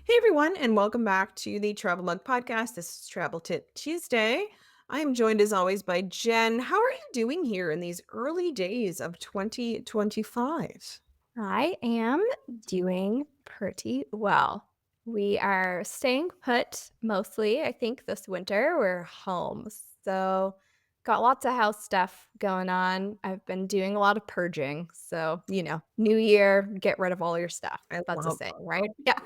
Hey everyone, and welcome back to the Travel Mug Podcast. This is Travel Tip Tuesday. I am joined as always by Jen. How are you doing here in these early days of 2025? I am doing pretty well. We are staying put mostly. I think this winter we're home. So, got lots of house stuff going on. I've been doing a lot of purging. So, new year, get rid of all your stuff. I That's a love saying, right? Yeah.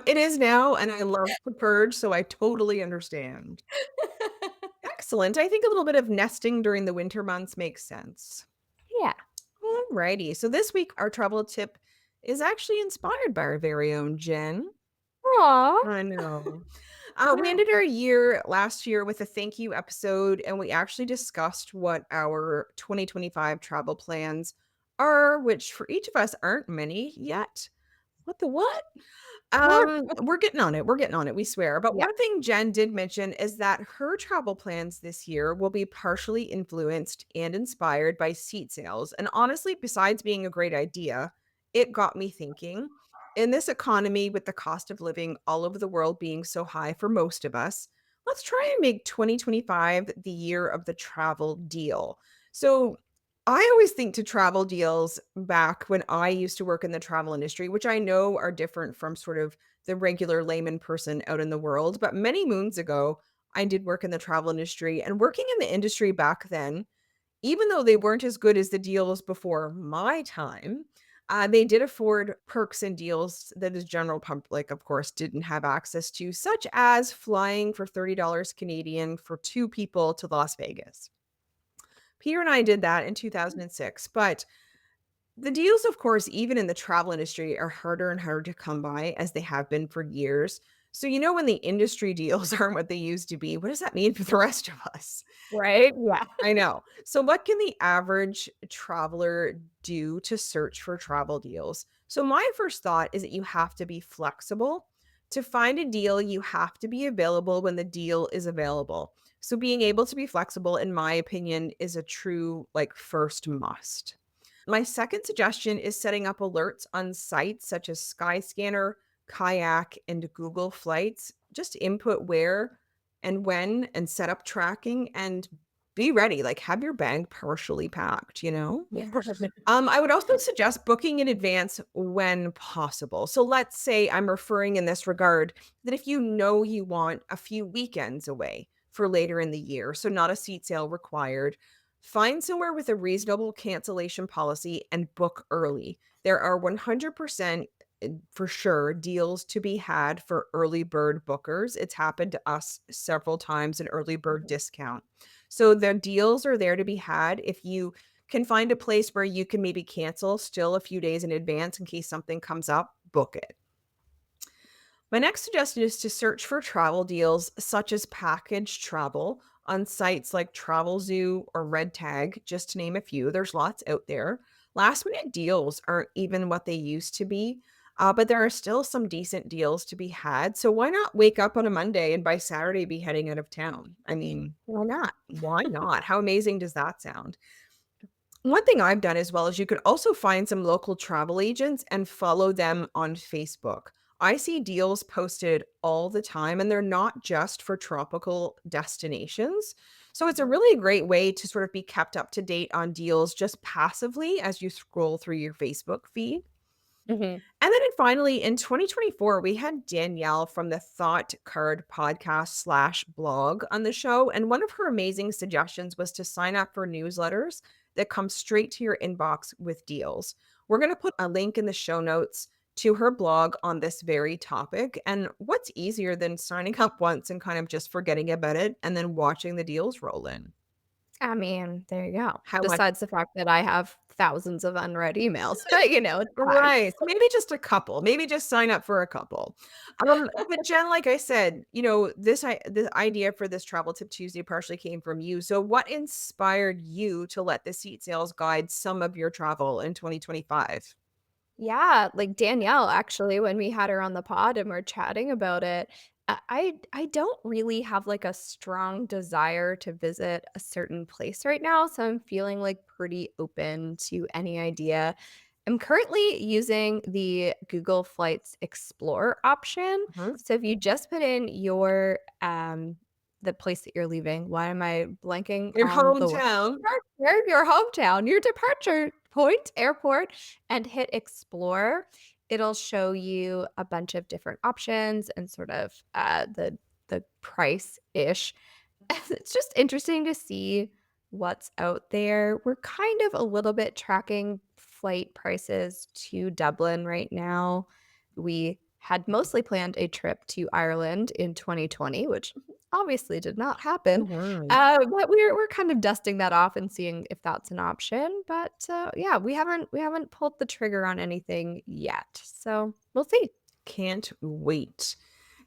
it is now, and I love to purge, so I totally understand. Excellent. I think a little bit of nesting during the winter months makes sense. Yeah. Alrighty. So this week our travel tip is actually inspired by our very own Jen. Aw. I know. We ended our year last year with a thank you episode, and we actually discussed what our 2025 travel plans are, which for each of us aren't many yet. What the what? We're getting on it. We're getting on it. We swear. But Yeah. one thing Jen did mention is that her travel plans this year will be partially influenced and inspired by seat sales. And honestly, besides being a great idea, it got me thinking in this economy with the cost of living all over the world being so high for most of us, let's try and make 2025 the year of the travel deal. So, I always think to travel deals back when I used to work in the travel industry, which I know are different from sort of the regular layman person out in the world. But many moons ago, I did work in the travel industry, and working in the industry back then, even though they weren't as good as the deals before my time, they did afford perks and deals that the general public, of course, didn't have access to, such as flying for $30 Canadian for two people to Las Vegas. Peter and I did that in 2006, but the deals, of course, even in the travel industry, are harder and harder to come by as they have been for years. So, when the industry deals aren't what they used to be, what does that mean for the rest of us? Right? Yeah. I know. So, what can the average traveler do to search for travel deals? So, my first thought is that you have to be flexible. To find a deal, you have to be available when the deal is available. So, being able to be flexible, in my opinion, is a true, first must. My second suggestion is setting up alerts on sites such as Skyscanner, Kayak, and Google Flights. Just input where and when and set up tracking and be ready, like have your bag partially packed. Yeah. I would also suggest booking in advance when possible. So let's say I'm referring in this regard that if you know you want a few weekends away for later in the year, so not a seat sale required, find somewhere with a reasonable cancellation policy and book early. There are 100% for sure deals to be had for early bird bookers. It's happened to us several times, an early bird Mhm. discount. So the deals are there to be had if you can find a place where you can maybe cancel still a few days in advance in case something comes up, book it. My next suggestion is to search for travel deals such as package travel on sites like Travel Zoo or Red Tag, just to name a few. There's lots out there. Last minute deals aren't even what they used to be, but there are still some decent deals to be had. So why not wake up on a Monday and by Saturday be heading out of town? I mean, Why not? why not? How amazing does that sound? One thing I've done as well is you could also find some local travel agents and follow them on Facebook. I see deals posted all the time, and they're not just for tropical destinations. So it's a really great way to sort of be kept up to date on deals just passively as you scroll through your Facebook feed. Mhm. And then finally, in 2024, we had Danielle from the Thought Card podcast slash blog on the show. And one of her amazing suggestions was to sign up for newsletters that come straight to your inbox with deals. We're going to put a link in the show notes to her blog on this very topic. And what's easier than signing up once and kind of just forgetting about it and then watching the deals roll in? I mean, there you go. How much Besides the fact that I have thousands of unread emails, but, it's fine. Right. Maybe just a couple. Maybe just sign up for a couple. But Jen, like I said, the idea for this Travel Tip Tuesday partially came from you. So what inspired you to let the seat sales guide some of your travel in 2025? Yeah, like Danielle, actually, when we had her on the pod and we're chatting about it, I don't really have like a strong desire to visit a certain place right now, so I'm feeling like pretty open to any idea. I'm currently using the Google Flights Explore option. Mhm. So if you just put in the place that you're leaving, why am I blanking Your on the word? hometown. Departure, your hometown, your departure point, airport, and hit Explore, it'll show you a bunch of different options and sort of the price-ish. It's just interesting to see what's out there. We're kind of a little bit tracking flight prices to Dublin right now. We had mostly planned a trip to Ireland in 2020, which obviously did not Oh, happen. wow. But we're kind of dusting that off and seeing if that's an option. But yeah, we haven't pulled the trigger on anything yet. So we'll see. Can't wait.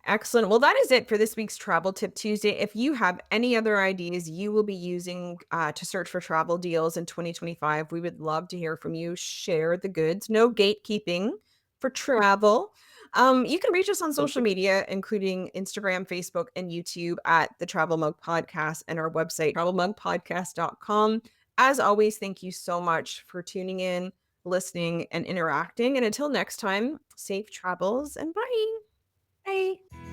Excellent. Well, that is it for this week's Travel Tip Tuesday. If you have any other ideas you will be using to search for travel deals in 2025, we would love to hear from you. Share the goods. No gatekeeping for travel. You can reach us on social media, including Instagram, Facebook, and YouTube at the Travel Mug Podcast and our website, travelmugpodcast.com. As always, thank you so much for tuning in, listening, and interacting. And until next time, safe travels and bye. Bye.